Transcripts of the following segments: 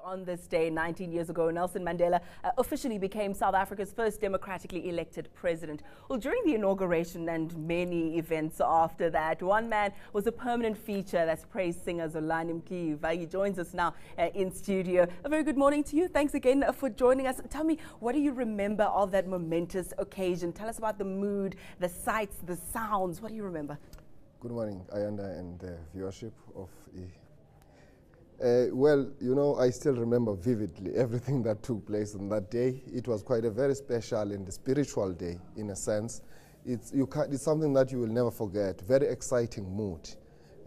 on this day 19 years ago, Nelson Mandela officially became South Africa's first democratically elected president. Well, during the inauguration and many events after that, one man was a permanent feature. That's praise singer Zolani Mkiva. He joins us now in studio. A very good morning to you. Thanks again for joining us. Tell me, what do you remember of that momentous occasion? Tell us about the mood, the sights, the sounds. What do you remember? Good morning, Ayanda, and the viewership of well, you know, I still remember vividly everything that took place on that day. It was quite a very special and spiritual day, in a sense. It's something that you will never forget. Very exciting mood.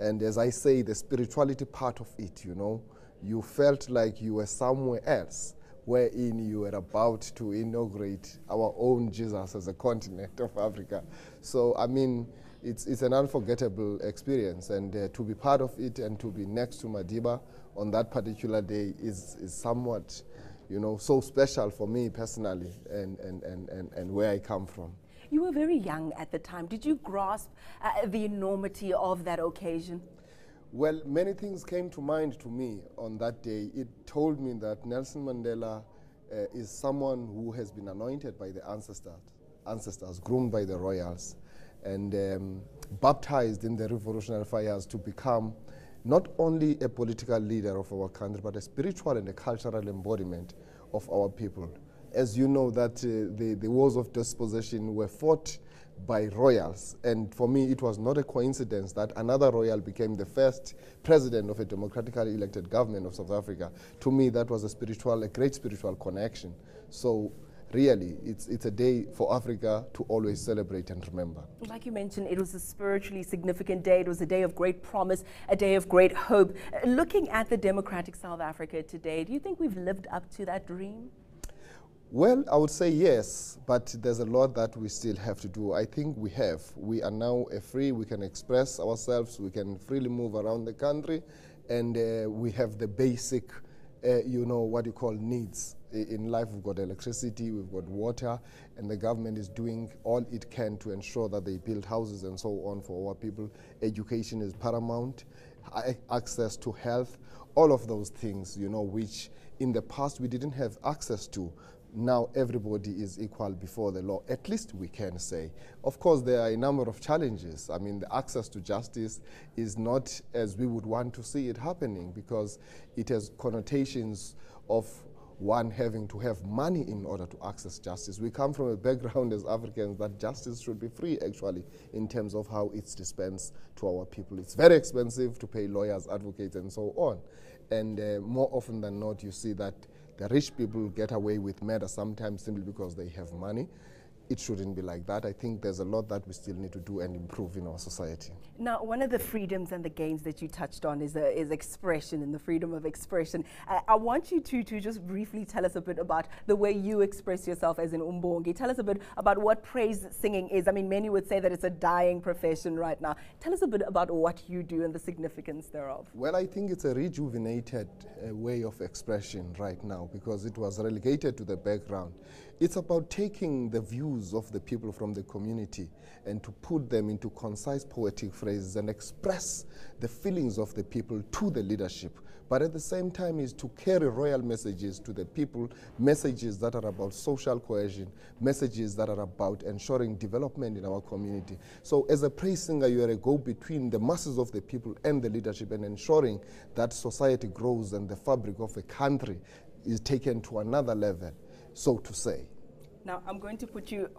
And as I say, the spirituality part of it, you know, you felt like you were somewhere else, wherein you were about to inaugurate our own Jesus as a continent of Africa. So, I mean, it's an unforgettable experience, and to be part of it and to be next to Madiba on that particular day is somewhat, you know, so special for me personally and where I come from. You were very young at the time. Did you grasp the enormity of that occasion? Well, many things came to mind to me on that day. It told me that Nelson Mandela is someone who has been anointed by the ancestors, groomed by the royals, and baptized in the revolutionary fires to become not only a political leader of our country, but a spiritual and a cultural embodiment of our people. As you know, that the wars of dispossession were fought by royals, and for me it was not a coincidence that another royal became the first president of a democratically elected government of South Africa. To me, that was a great spiritual connection. So really, it's a day for Africa to always celebrate and remember. Like you mentioned, it was a spiritually significant day. It was a day of great promise, a day of great hope. Looking at the democratic South Africa today, do you think we've lived up to that dream? Well, I would say yes, but there's a lot that we still have to do. I think we have. We are now free, we can express ourselves, we can freely move around the country, and we have the basic, you know, what you call needs. In life, we've got electricity, we've got water, and the government is doing all it can to ensure that they build houses and so on for our people. Education is paramount, access to health, all of those things, you know, which in the past we didn't have access to. Now everybody is equal before the law, at least we can say. Of course, there are a number of challenges. I mean, the access to justice is not as we would want to see it happening, because it has connotations of one having to have money in order to access justice. We come from a background as Africans that justice should be free, actually, in terms of how it's dispensed to our people. It's very expensive to pay lawyers, advocates, and so on. And more often than not, you see that the rich people get away with murder sometimes simply because they have money. It shouldn't be like that. I think there's a lot that we still need to do and improve in our society. Now, one of the freedoms and the gains that you touched on is expression and the freedom of expression. I want you to just briefly tell us a bit about the way you express yourself as an umbongi. Tell us a bit about what praise singing is. I mean, many would say that it's a dying profession right now. Tell us a bit about what you do and the significance thereof. Well, I think it's a rejuvenated way of expression right now, because it was relegated to the background. It's about taking the views of the people from the community and to put them into concise poetic phrases and express the feelings of the people to the leadership. But at the same time is to carry royal messages to the people, messages that are about social cohesion, messages that are about ensuring development in our community. So as a praise singer, you are a go-between the masses of the people and the leadership, and ensuring that society grows and the fabric of a country is taken to another level, so to say. Now, I'm going to put you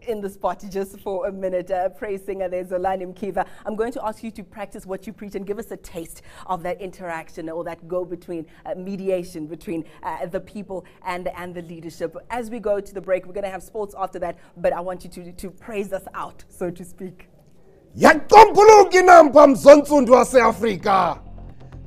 in the spot just for a minute. Praise singer, there's Zolani Mkiva. I'm going to ask you to practice what you preach and give us a taste of that interaction or that go-between, mediation between the people and the leadership. As we go to the break, we're going to have sports after that, but I want you to praise us out, so to speak. Yakompuluki nampa mzonsundu wase-Afrika.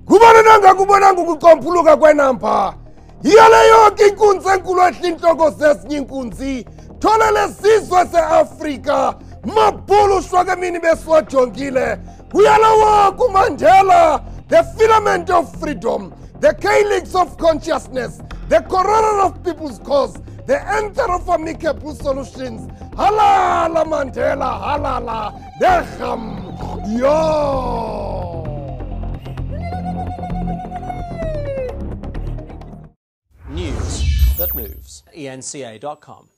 Kubananga kubonanga ukukompuluka kwenampa. Yale yonke inkunzi enkulu ehle inhloko zesinye inkunzi. Tholele sizwe se-Afrika. Mabhulu shwake mini beswajongile. Kuyala wonke uMandela. The filament of freedom. The calyx of consciousness. The coroner of people's cause. The enter of amicable solutions. Halala Mandela, halala. Decham. Yo. that moves. eNCA.com.